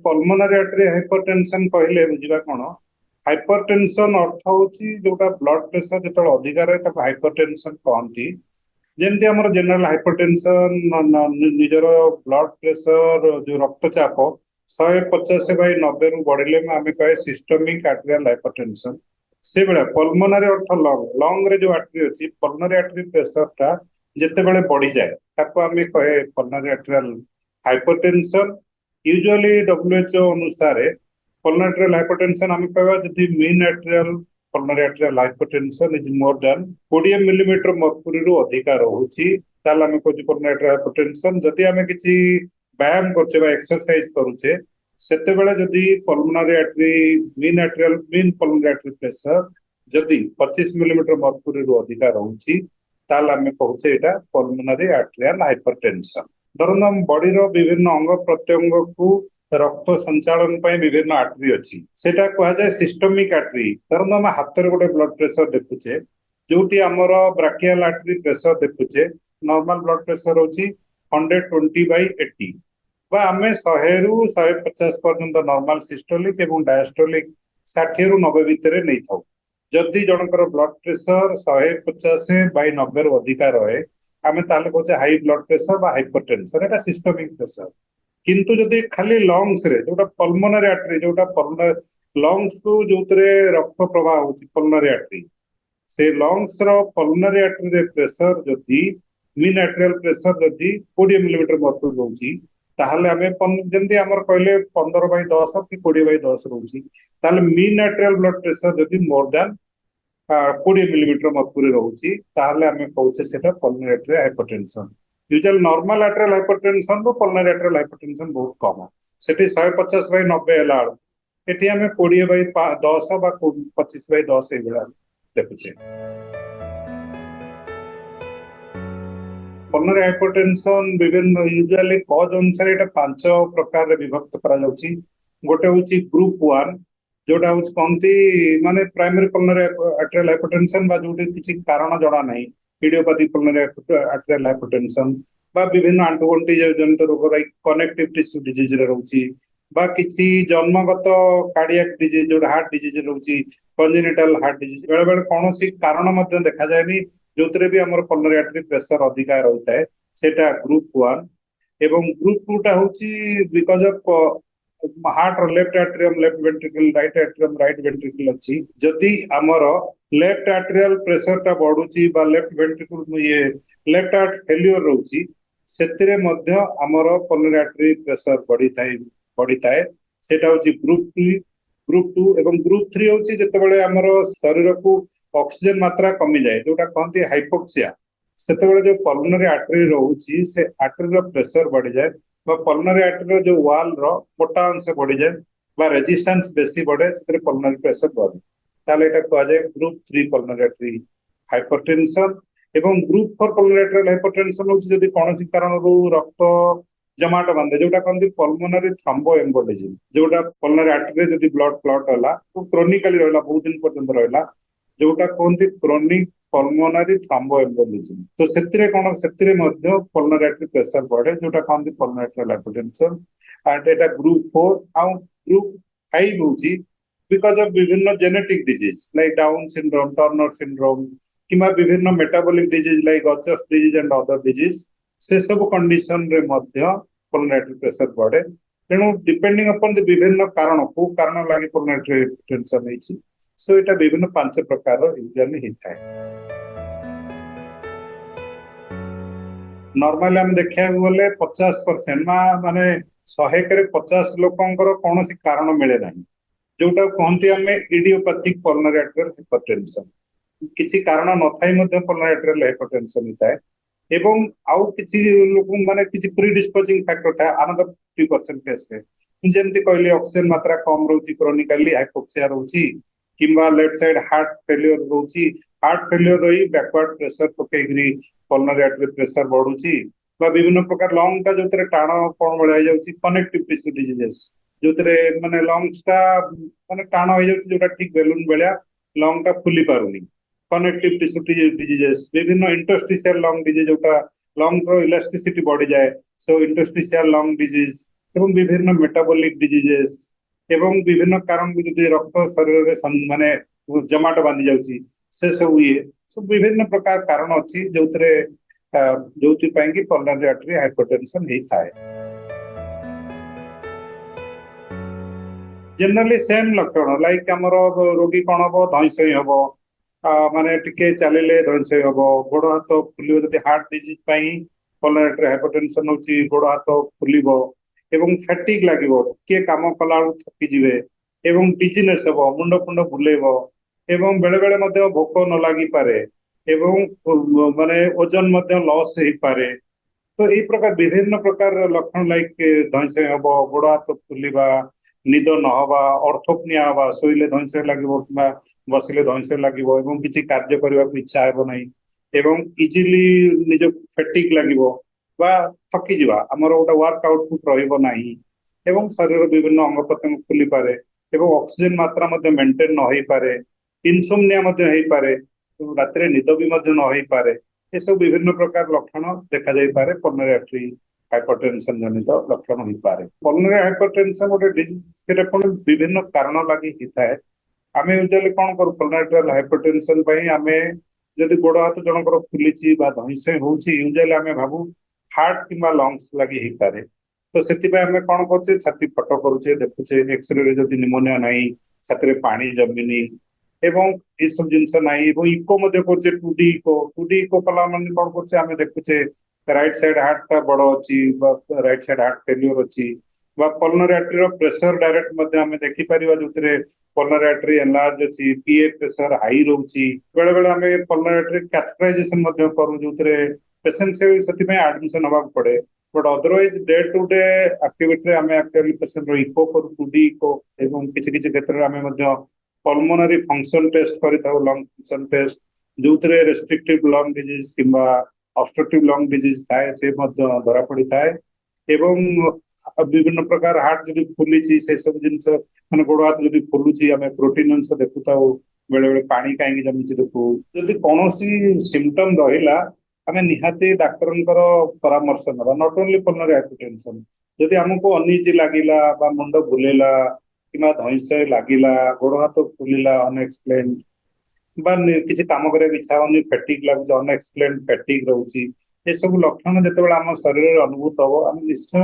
पल्मोनारी artery hypertension कहले बुझा कौन हाइपरटेंशन अर्थ होची जोटा ब्लड प्रेशर जो अधिक रहे ताको हाइपरटेंशन कहती जमती आम जनरल हाइपरटेंशन निजर ब्लड प्रेशर जो रक्तचाप 150/90 रु बढ़ले आम कहे सिस्टमिक आर्टेरियल हाइपरटेंशन से भाया पल्मोनारी अर्थ लंग लंग रे जो आर्टरी अच्छी पल्मोनारी आर्टरी प्रेशर टा जिते बढ़ी जाए ताको आम कहे पल्मोनारी आर्टेरियल हाइपरटेंशन यूजुअली WHO अनुसार pulmonary arterial hypertension आम कहवा जदि mean arterial pulmonary arterial hypertension is more than 20 millimetre mercury रु अधिक रहुची ताल आम कहूँ pulmonary arterial hypertension जदि आम किसी व्यायाम करछे बा एक्सरसाइज करूचे सेते बेले जदि pulmonary artery mean pulmonary artery pressure जदि 25 मिलीमीटर मर्क्यूरी रु अधिक रहुची ताल आम कहूचे एटा pulmonary arterial hypertension धरन हम बॉडी रो विभिन्न अंग प्रत्यंग को रक्त संचालन ପାଇଁ विभिन्न आर्टरी अछि सेटा कहा जाय सिस्टमिक आर्टरी धरन हम हाथ रे गोटे ब्लड प्रेशर देखुचे जोटी हमर ब्राकियल आर्टरी प्रेशर देखुचे नॉर्मल ब्लड प्रेशर होची 120/80 बा हमें 100 रु 150 पर्यंत नॉर्मल सिस्टोलिक एवं डायस्टोलिक 60 रु 90 भितर नै थाउ जदि जनकर ब्लड प्रेशर 150/90 रु अधिक रहे आमे ताले कहचे हाई ब्लड प्रेशर बा हाइपरटेंशन एटा सिस्टमिक प्रेशर किंतु जदि खाली लंग्स रे जोटा पल्मोनरी आर्टरी जोटा पल्मोनरी लंग्स को जोतरे रक्त प्रवाह होची पल्मोनरी आर्टरी से लंग्स रो पल्मोनरी आर्टरी रे प्रेशर जदि मीन आर्टेरियल प्रेशर जदि 20 मिलीमीटर मर्क्यूरी रहउची ताहले आमे जंदी हमर कहले 15/10 कि 20/10 रहउची ताहले मीन आर्टेरियल ब्लड प्रेशर जदि मोर देन 20 मिलीमीटर मर्क्यूरी रहउची ताहले आमे कहउचे सेटा pulmonary arterial hypertension usual normal arterial hypertension रो pulmonary arterial hypertension बहुत कम सेठी 150/90 हला एठी आमे 20/10 बा 25/10 ए बेला देखुचे pulmonary hypertension विभिन्न यूजुअली कॉज अनुसार एटा 5 प्रकार रे विभक्त करा जाउची गोटे होची ग्रुप 1 जोटा हूँ कहती माने प्राइमरी pulmonary arterial hypertension बा जोटी किसी कारण जड़ा नहीं इडियोपैथिक pulmonary arterial hypertension बा विभिन्न आंटोगोन्टी जनित रोग लाइक कनेक्टिव टिश्यू डिजीज रे रहउची बा किसी जन्मगत कार्डियक डिजीज जोटा हार्ट डिजीज रहउची कंजेनिटल हार्ट डिजीज बेले बेले कोनोसी कारण मध्य देखा जायनी जोतरे भी हमर pulmonary artery pressure अधिका रहता है सेटा ग्रुप 1 एवं ग्रुप 2 टा होची बिकॉज ऑफ हार्ट और left atrium left ventricle right atrium right ventricle अच्छी जदि आमर लेफ्ट एट्रियल प्रेशर टा बढ़ुची बा लेफ्ट वेंट्रिकल ये लेफ्ट हार्ट फेल्योर रहउची सेतिरे मध्य आमर pulmonary artery प्रेशर बढ़ी थाए सेटा होची ग्रुप 2 एवं ग्रुप 3 होची जते बेले आमर शरीर को ऑक्सीजन मात्रा कमी जाए जोटा कहंती हाइपोक्सिया सेते बेले जो pulmonary artery रहउची से आर्टरी रो प्रेशर बढ़ी जाए pulmonary artery जो वॉल रो मोटा अंश बढ़ी जाए बा रेजिस्टेंस बेसी बढ़े से pulmonary pressure बढ़े ताले एटा कहा जाए ग्रुप 3 pulmonary artery hypertension एवं ग्रुप 4 pulmonary arterial hypertension होची जदि कोनोसी कारण रो रक्त जमाट बांधे जोटा कहंती pulmonary thromboembolism जोटा pulmonary artery जदि ब्लड क्लॉट होला तो क्रोनिकली रहला बहुत दिन पर्यंत रहला जोटा कहंती क्रोनिक pulmonary thromboembolism तो सेतिरे कोन सेतिरे मध्य pulmonary artery pressure बढ़े जोटा कहंती pulmonary arterial hypertension and एटा ग्रुप 4 आउ ग्रुप 5 होची बिकॉज ऑफ विभिन्न genetic disease like Down syndrome Turner syndrome किमा विभिन्न metabolic disease like Gaucher's disease and other disease से सब कंडीशन रे मध्य pulmonary artery pressure बढ़े तेणु डिपेंडिंग अपॉन द विभिन्न कारण को कारण लागि pulmonary artery hypertension हेची सो एटा विभिन्न 5 प्रकार रो यूजुअली हिताय नॉर्मली हम देखिया गले 50% माने 100 करे 50 लोकंकर कोनोसी कारण मिले नहीं जोटा कहंती हमें इडियोपैथिक pulmonary arterial hypertension किछि कारण न थाई मध्ये pulmonary arterial hypertension हिताय एवं आउ किछि लोक माने किछि प्रीडिस्पोजिंग फैक्टर था अनदर 50% केस रे जेमति कहली ऑक्सीजन मात्रा कम रहउची क्रोनिकली हाइपोक्सिया रहउची किंबा लेफ्ट साइड हार्ट फेल्योर रहउची हार्ट फेल्योर रही बैकवर्ड प्रेशर पकेग्री pulmonary artery प्रेशर बढ़ुची बा विभिन्न प्रकार लंग ता जोतरे टाण कोन बळाई जाउची कनेक्टिव टिश्यू डिजीजेस जोतरे माने लंग्स ता माने टाण होई जाउची जोटा ठीक बेलून बेलिया लंग ता फुली पारुनी कनेक्टिव टिश्यू डिजीजेस विभिन्न इंटरस्टिशियल लंग डिजीज जोटा लंग रो इलास्टिसिटी बढ़ी जाए सो इंटरस्टिशियल लंग डिजीज ଏବଂ ବିଭିନ୍ନ ମେଟାବଲିକ ଡିଜିଜେସ୍ ଏବଂ ବିଭିନ୍ନ କାରଣ ଯଦି ରକ୍ତ ଶରୀରରେ ମାନେ ଜମାଟ ବାନ୍ଧି ଯାଉଛି ସେ ସବୁ ସବୁ ବିଭିନ୍ନ ପ୍ରକାର କାରଣ ଅଛି ଯୋଉଥିପାଇଁ କି ପଲନାରୀ ଆର୍ଟେରୀ ହାଇପରଟେନସନ ହେଇଥାଏ। ଜେନେରାଲି ସେମ୍ ଲକ୍ଷଣ ଲାଇକ୍ ଆମର ରୋଗୀ କଣ ହବ ଧଇଁସଇଁ ହବ, ମାନେ ଟିକେ ଚାଲିଲେ ଧଇଁସଇଁ ହବ, ଗୋଡ ହାତ ଫୁଲିବ। ଯଦି ହାର୍ଟ ଡିଜିଜ ପାଇଁ ପଲନାରୀ ଆର୍ଟେରୀ ହାଇପରଟେନସନ ହଉଛି ଗୋଡ ହାତ ଫୁଲିବ ଏବଂ ଫ୍ୟାଟିକ୍ ଲାଗିବ, କିଏ କାମ କଲା ବେଳକୁ ଥକିଯିବେ ଏବଂ ଡିଜିନେସ୍ ହବ, ମୁଣ୍ଡ ଫୁଣ୍ଡ ବୁଲେଇବ ଏବଂ ବେଳେ ବେଳେ ମଧ୍ୟ ଭୋକ ନ ଲାଗିପାରେ ଏବଂ ମାନେ ଓଜନ ମଧ୍ୟ ଲସ୍ ହେଇପାରେ। ତ ଏଇ ପ୍ରକାର ବିଭିନ୍ନ ପ୍ରକାର ଲକ୍ଷଣ ଲାଇକ୍ ଧଇଁସଇଁ ହବ, ଗୋଡ ହାତ ଫୁଲିବା, ନିଦ ନହବା, ଅର୍ଥୋପନିଆ ହବା, ଶୋଇଲେ ଧଇଁସଇଁ ଲାଗିବ କିମ୍ବା ବସିଲେ ଧଇଁସଇଁ ଲାଗିବ ଏବଂ କିଛି କାର୍ଯ୍ୟ କରିବାକୁ ଇଚ୍ଛା ହେବ ନାହିଁ ଏବଂ ଇଜିଲି ନିଜ ଫେଟିକ୍ ଲାଗିବ ବା ଥକିଯିବା, ଆମର ଗୋଟେ ୱାର୍କ ଆଉଟପୁଟ୍ ରହିବ ନାହିଁ ଏବଂ ଶରୀରର ବିଭିନ୍ନ ଅଙ୍ଗ ପ୍ରତ୍ୟଙ୍ଗ ଫୁଲିପାରେ ଏବଂ ଅକ୍ସିଜେନ ମାତ୍ରା ମଧ୍ୟ ମେଣ୍ଟେନ ନ ହେଇପାରେ, ଇନସୋମନିଆ ମଧ୍ୟ ହେଇପାରେ, ରାତିରେ ନିଦ ବି ମଧ୍ୟ ନ ହେଇପାରେ। ଏସବୁ ବିଭିନ୍ନ ପ୍ରକାର ଲକ୍ଷଣ ଦେଖାଯାଇପାରେ ପଲନାରୀ ଆର୍ଟେରୀ ହାଇପରଟେନସନ ଜନିତ ଲକ୍ଷଣ ହେଇପାରେ। ପଲନାରୀ ହାଇପରଟେନସନ ଗୋଟେ ଡିଜିଜ, ସେଟା ପୁଣି ବିଭିନ୍ନ କାରଣ ଲାଗି ହେଇଥାଏ। ଆମେ ୟୁଜୁଆଲି କଣ କରୁ ପଲନାରୀ ଆର୍ଟେରିଆଲ ହାଇପରଟେନସନ ପାଇଁ, ଆମେ ଯଦି ଗୋଡ ହାତ ଜଣଙ୍କର ଫୁଲିଛି ବା ଧଇଁସଇଁ ହଉଛି ୟୁଜୁଆଲି ଆମେ ଭାବୁ ହାର୍ଟ କିମ୍ବା ଲଙ୍ଗସ ଲାଗି ହେଇପାରେ। ତ ସେଥିପାଇଁ ଆମେ କଣ କରୁଛେ, ଛାତି ଫଟୋ କରୁଛେ, ଦେଖୁଛେ ଏକ୍ସରେ ରେ ଯଦି ନିମୋନିଆ ନାହିଁ, ଛାତିରେ ପାଣି ଜମିନି ଏବଂ ଏସବୁ ଜିନିଷ ନାହିଁ ଏବଂ ଇକୋ ମଧ୍ୟ କରୁଛେ, ଟୁ ଡି ଇକୋ କଲା ମାନେ କଣ କରୁଛେ, ଆମେ ଦେଖୁଛେ ରାଇଟ ସାଇଡ ହାର୍ଟ ଟା ବଡ ଅଛି ବା ରାଇଟ ସାଇଡ ହାର୍ଟ ଫେଲିଓର ଅଛି ବା ପଲନାରୀ ଆର୍ଟେରୀର ପ୍ରେସର ଡାଇରେକ୍ଟ ମଧ୍ୟ ଆମେ ଦେଖିପାରିବା, ଯୋଉଥିରେ ପଲନାରୀ ଆର୍ଟେରୀ ଏନଲାର୍ଜ ଅଛି, ପିଏ ପ୍ରେସର ହାଇ ରହୁଛି। ବେଳେ ବେଳେ ଆମେ ପଲନାରୀ ଆର୍ଟେରୀ କ୍ୟାଥେଟରାଇଜେସନ ମଧ୍ୟ କରୁ, ଯୋଉଥିରେ ପେସେଣ୍ଟ ସେଥିପାଇଁ ଆଡମିସନ ହବାକୁ ପଡେ। But otherwise day to day ଆକ୍ଟିଭିଟିରେ ଆମେ ଆକ୍ଚୁଆଲି ପେସେଣ୍ଟର ଇକୋ କରୁ, ଟୁ-ଡି ଇକୋ ଏବଂ କିଛି କିଛି କ୍ଷେତ୍ରରେ ଆମେ ମଧ୍ୟ ପଲମୋନାରୀ ଫଙ୍କସନ ଟେଷ୍ଟ କରିଥାଉ, ଲଙ୍ଗ ଫଙ୍କସନ ଟେଷ୍ଟ, ଯୋଉଥିରେ ରେଷ୍ଟ୍ରିକ୍ଟିଭ ଲଙ୍ଗ ଡିଜିଜ କିମ୍ବା ଅବଷ୍ଟ୍ରକ୍ଟିଭ ଲଙ୍ଗ ଡିଜିଜ ଥାଏ ସେ ମଧ୍ୟ ଧରା ପଡିଥାଏ ଏବଂ ବିଭିନ୍ନ ପ୍ରକାର ହାର୍ଟ ଯଦି ଫୁଲିଛି ସେ ସବୁ ଜିନିଷ, ମାନେ ଗୋଡ ହାତ ଯଦି ଫୁଲୁଛି ଆମେ ପ୍ରୋଟିନ ଅଂଶ ଦେଖୁଥାଉ, ବେଳେ ବେଳେ ପାଣି କାହିଁକି ଜମିଛି ଦେଖୁ। ଯଦି କୌଣସି ସିମ୍ପଟମ ରହିଲା ଆମେ ନିହାତି ଡାକ୍ତରଙ୍କର ପରାମର୍ଶ ନେବା, ନଟ୍ ଓନ୍ଲି ପଲନାରୀ ହାଇପରଟେନସନ। ଯଦି ଆମକୁ ଅନିଜି ଲାଗିଲା ବା ମୁଣ୍ଡ ବୁଲେଇଲା କିମ୍ବା ଧଇଁସଇଁ ଲାଗିଲା, ଗୋଡ ହାତ ଫୁଲିଲା ଅନଏକ୍ସପ୍ଲେନ୍ଡ ବା କିଛି କାମ କରିବାକୁ ଇଚ୍ଛା ହଉନି, ଫେଟିକ୍ ଲାଗୁଛି, ଅନଏକ୍ସପ୍ଲେନ୍ଡ ଫେଟିକ୍ ରହୁଛି, ଏସବୁ ଲକ୍ଷଣ ଯେତେବେଳେ ଆମ ଶରୀରରେ ଅନୁଭୂତ ହବ ଆମେ ନିଶ୍ଚୟ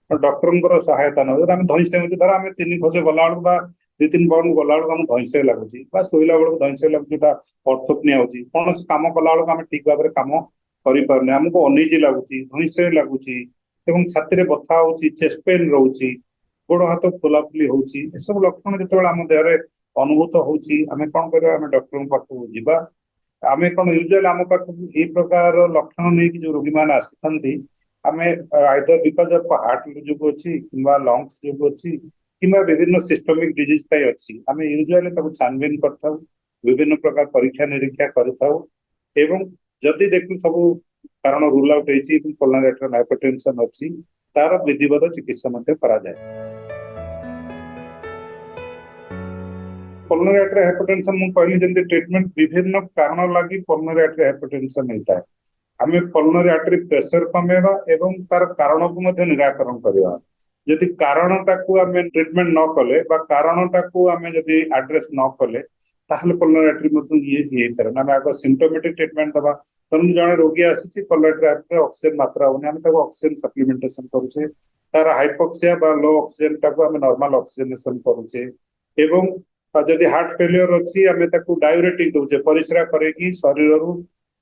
ଡକ୍ଟରଙ୍କର ସହାୟତା ନେବ। ଯଦି ଆମେ ଧଇଁସଇଁ ହଉଛି, ଧର ଆମେ 3 ବର୍ଷ ଗଲା ବେଳକୁ ବା 2-3 ପାଉଣ୍ଡ ଗଲା ବେଳକୁ ଆମକୁ ଧଇଁସଇଁ ଲାଗୁଛି ବା ଶୋଇଲା ବେଳକୁ ଧଇଁସଇଁ ଲାଗୁଛି, ଯୋଉଟା ଅର୍ଥୋପନିଆ ହଉଛି, କୌଣସି କାମ କଲା ବେଳକୁ ଆମେ ଠିକ ଭାବରେ କାମ କରିପାରୁନି, ଆମକୁ ଅନିଜି ଲାଗୁଛି, ଧଇଁସଇଁ ଲାଗୁଛି ଏବଂ ଛାତିରେ ବଥା ହଉଛି, ଚେଷ୍ଟ ପେନ୍ ରହୁଛି, ଗୋଡ ହାତ ଫୁଲାଫୁଲି ହଉଛି, ଏସବୁ ଲକ୍ଷଣ ଯେତେବେଳେ ଆମ ଦେହରେ ଅନୁଭୂତ ହଉଛି ଆମେ କଣ କରିବା, ଆମେ ଡକ୍ଟରଙ୍କ ପାଖକୁ ଯିବା। ଆମେ କଣ ୟୁଜୁଆଲି ଆମ ପାଖକୁ ଏଇ ପ୍ରକାର ଲକ୍ଷଣ ନେଇକି ଯୋଉ ରୋଗୀମାନେ ଆସିଥାନ୍ତି, ଆମେ ଆଇଦର ବିକଜ ଅଫ ହାର୍ଟ ଯୋଗୁ ଅଛି କିମ୍ବା ଲଙ୍ଗସ ଯୋଗୁ ଅଛି କିମ୍ବା ବିଭିନ୍ନ ସିଷ୍ଟମିକ ଡିଜିଜ ପାଇଁ ଅଛି, ଆମେ ୟୁଜୁଆଲି ତାକୁ ଛାନବିନ କରିଥାଉ, ବିଭିନ୍ନ ପ୍ରକାର ପରୀକ୍ଷା ନିରୀକ୍ଷା କରିଥାଉ ଏବଂ ଯଦି ଦେଖୁ ସବୁ କାରଣ ରୁଲ ଆଉଟ୍ ହେଇଛି ଏବଂ ପଲନାରୀ ଆର୍ଟେରିଆଲ ହାଇପରଟେନସନ ଅଛି, ତାର ବିଧିବଦ୍ଧ ଚିକିତ୍ସା ମଧ୍ୟ କରାଯାଏ। ପଲନାରୀ ଆର୍ଟେରିଆଲ ହାଇପରଟେନସନ ମୁଁ କହିଲି ଯେମିତି ଟ୍ରିଟମେଣ୍ଟ ବିଭିନ୍ନ କାରଣ ଲାଗି ପଲନାରୀ ଆର୍ଟେରିଆଲ ହାଇପରଟେନସନ ହେଇଥାଏ। ଆମେ ପଲନାରୀ ଆର୍ଟେରୀ ପ୍ରେସର କମେଇବା ଏବଂ ତାର କାରଣକୁ ମଧ୍ୟ ନିରାକରଣ କରିବା। ଯଦି କାରଣଟାକୁ ଆମେ ଟ୍ରିଟମେଣ୍ଟ ନ କଲେ ବା କାରଣଟାକୁ ଆମେ ଯଦି ଆଡ୍ରେସ ନ କଲେ ତାହେଲେ ପଲନାରୀ ଆର୍ଟେରୀ ମଧ୍ୟ ହେଇପାରେ। ଆମେ ଆଗ ସିମ୍ପଟୋମେଟିକ ଟ୍ରିଟମେଣ୍ଟ ଦେବା। ଧରନ୍ତୁ ଜଣେ ରୋଗୀ ଆସିଛି ପଲନାରୀ ଆର୍ଟେରୀରେ ଅକ୍ସିଜେନ ମାତ୍ରା ହଉନି, ଆମେ ତାକୁ ଅକ୍ସିଜେନ ସପ୍ଲିମେଣ୍ଟେସନ କରୁଛେ, ତାର ହାଇପୋକ୍ସିଆ ବା ଲୋ ଅକ୍ସିଜେନ ଟାକୁ ଆମେ ନର୍ମାଲ ଅକ୍ସିଜେନେସନ କରୁଛେ ଏବଂ ଯଦି ହାର୍ଟ ଫେଲିୟର ଅଛି ଆମେ ତାକୁ ଡାୟୁରେଟିକ ଦଉଛେ, ପରିସ୍ରା କରେଇକି ଶରୀରରୁ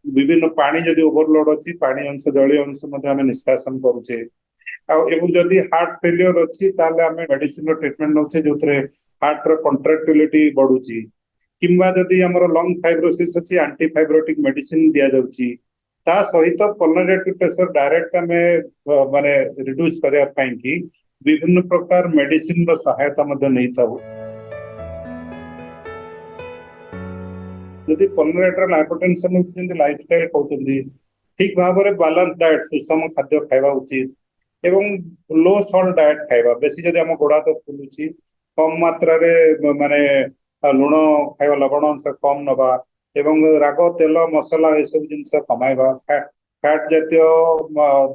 ବିଭିନ୍ନ ପାଣି ଯଦି ଓଭରଲୋଡ ଅଛି ପାଣି ଅଂଶ ଜଳୀୟ ଅଂଶ ମଧ୍ୟ ଆମେ ନିଷ୍କାସନ କରୁଛେ। ଆଉ ଏବଂ ଯଦି ହାର୍ଟ ଫେଲିୟର ଅଛି ତାହେଲେ ଆମେ ମେଡିସିନର ଟ୍ରିଟମେଣ୍ଟ ନଉଛେ, ଯୋଉଥିରେ ହାର୍ଟର କଣ୍ଟ୍ରାକ୍ଟିଲିଟି ବଢୁଛି କିମ୍ବା ଯଦି ଆମର ଲଙ୍ଗ ଫାଇବ୍ରୋସିସ୍ ଅଛି ଆଣ୍ଟି ଫାଇବ୍ରୋଟିକ ମେଡିସିନ ଦିଆଯାଉଛି। ତା ସହିତ ପଲନାରୀ ଆର୍ଟେରୀ ପ୍ରେସର ଡାଇରେକ୍ଟ ଆମେ ମାନେ ରିଡ୍ୟୁସ କରିବା ପାଇଁ କି ବିଭିନ୍ନ ପ୍ରକାର ମେଡିସିନର ସହାୟତା ମଧ୍ୟ ନେଇଥାଉ। ଯଦି ପଲନାରୀ ଆର୍ଟେରିଆଲ ହାଇପରଟେନସନ ହେଉଛି ଯେମିତି ଲାଇଫଷ୍ଟାଇଲ କହୁଛନ୍ତି, ଠିକ ଭାବରେ ବାଲାନ୍ସ ଡାଏଟ ସୁଷମ ଖାଦ୍ୟ ଖାଇବା ଉଚିତ ଏବଂ ଲୋ ସଲ୍ଟ ଡାଏଟ ଖାଇବା। ବେଶୀ ଯଦି ଆମ ଗୋଡ ହାତ ଫୁଲୁଛି କମ ମାତ୍ରାରେ ମାନେ ଲୁଣ ଖାଇବା, ଲବଣ ଅଂଶ କମ ନବା ଏବଂ ରାଗ ତେଲ ମସଲା ଏସବୁ ଜିନିଷ କମାଇବା, ଫ୍ୟାଟ ଜାତୀୟ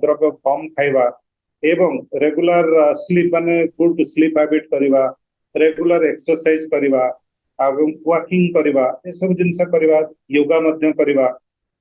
ଦ୍ରବ୍ୟ କମ ଖାଇବା एवं रेगुलर स्लीप माने गुड स्लीप हैबिट करिवा रेगुलर एक्सरसाइज करिवा एवं वॉकिंग करिवा ए सब जिंस करिवा योगा मध्य करिवा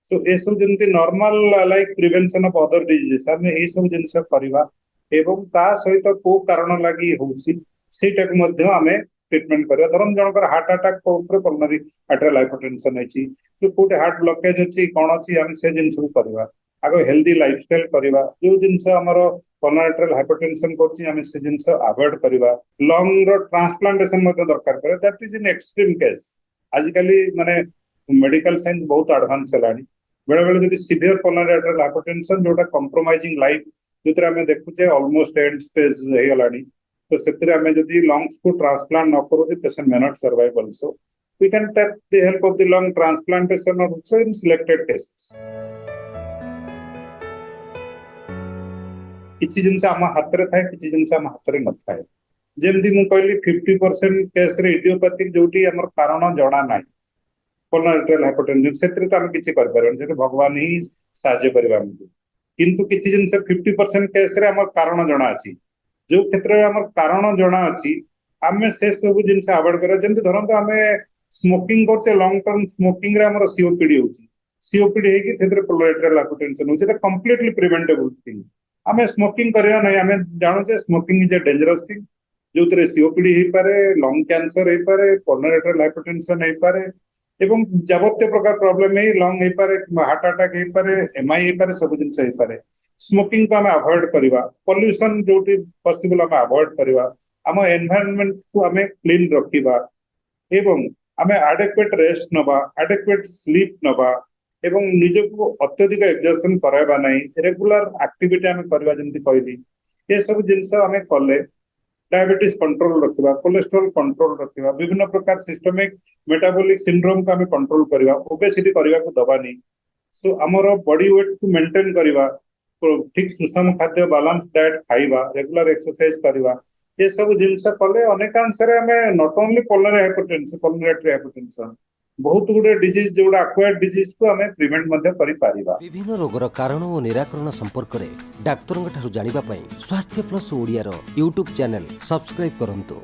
सो ए सब जंती normal like prevention of other disease हमें ए सब जिंस करिवा एवं ता सहित को कारण लागि होउची सेटा को मध्य हमें ट्रीटमेंट करिवा धरम जनकर हार्ट अटैक को ऊपर पल्मोनरी आर्टेरियल हाइपरटेंशन अछि तो कोटे हार्ट ब्लॉकेज अछि कोन अछि हम से जिंस को करिवा आगो हेल्दी लाइफस्टाइल करिवा जो जिंस हमर पल्मोनरी आर्टेरियल हाइपरटेंशन करछि हम से जिंस अवॉइड करिवा लंग रो ट्रांसप्लांटेशन मध्य दरकार करे that is in extreme case आजिकली माने मेडिकल साइंस बहुत एडवांस हलानी बेले बेले जदि सीवियर पल्मोनरी आर्टेरियल हाइपरटेंशन जोटा कंप्रोमाइजिंग लाइफ जोतरा हमें देखुचे ऑलमोस्ट एंड स्टेज हे हलानी तो सेतरे हमें जदि लंग्स को ट्रांसप्लांट न करू the patient may not survive also we can take the help of the lung transplantation also in selected cases किछि जिंस आम हाथ रे थाए किछि जिंस आम हाथ रे न थाए जेमदी मु कहली 50% केस रे इडियोपैथिक जोटी हमर कारण जणा नाही पल्मोनरी आर्टेरियल हाइपरटेंशन सेतरे त हम किछि कर परन से भगवान ही साहाय्य करबा हमको किंतु किछि जिंस 50% केस रे हमर कारण जणा अछि जो क्षेत्र रे हमर कारण जणा अछि आमे से सब जिंस अवॉइड करे जेमदी धरंत हमें स्मोकिंग करछे लॉन्ग टर्म स्मोकिंग रे हमर सीओपीडी होछि सीओपीडी हे कि थेतरे पल्मोनरी आर्टेरियल हाइपरटेंशन होछि एटा कंप्लीटली प्रिवेंटेबल थिंग हमें स्मोकिंग करिया नहीं हमें जानो जे smoking is a dangerous thing जो तरे सीओपीडी हे पारे लंग कैंसर हे पारे पल्मोनरी आर्टेरियल हाइपरटेंशन हे पारे एवं जावत्य प्रकार प्रॉब्लम हे लंग हे पारे हार्ट अटैक हे पारे एमआई हे पारे सब जिंस हे पारे स्मोकिंग को हमें अवॉइड करिवा पोल्यूशन जोटी पॉसिबल हमें अवॉइड करिवा हम एनवायरनमेंट को हमें क्लीन रखिबा एवं हमें एडेक्वेट रेस्ट नबा एडेक्वेट स्लीप नबा एवं निजको अत्यधिक एक्सर्शन कराइबा नहीं रेगुलर एक्टिविटी हमें करबा जेंति कहली ये सब जिंस हमें कले डायबिटीज कंट्रोल रखिबा कोलेस्ट्रॉल कंट्रोल रखिबा विभिन्न प्रकार सिस्टमिक मेटाबॉलिक सिंड्रोम का हमें कंट्रोल करबा ओबेसिटी करबा को दबानी सो हमरो बॉडी वेट को मेंटेन करबा ठीक सुषम खाद्य बैलेंस डाइट खाइबा रेगुलर एक्सरसाइज करबा ये सब जिंस कले अनेकांश रे हमें not only pulmonary hypertension pulmonary arterial hypertension बहुत गुडे डिजीज जोड़ा एक्वायर्ड डिजीज को हमें प्रिवेंट मध्य करि पारिबा विभिन्न रोगर कारण और निराकरण संपर्क में डाक्तरंग ठारू जानिबा पई स्वास्थ्य प्लस ओडिया रो यूट्यूब चैनल सब्सक्राइब करंतु।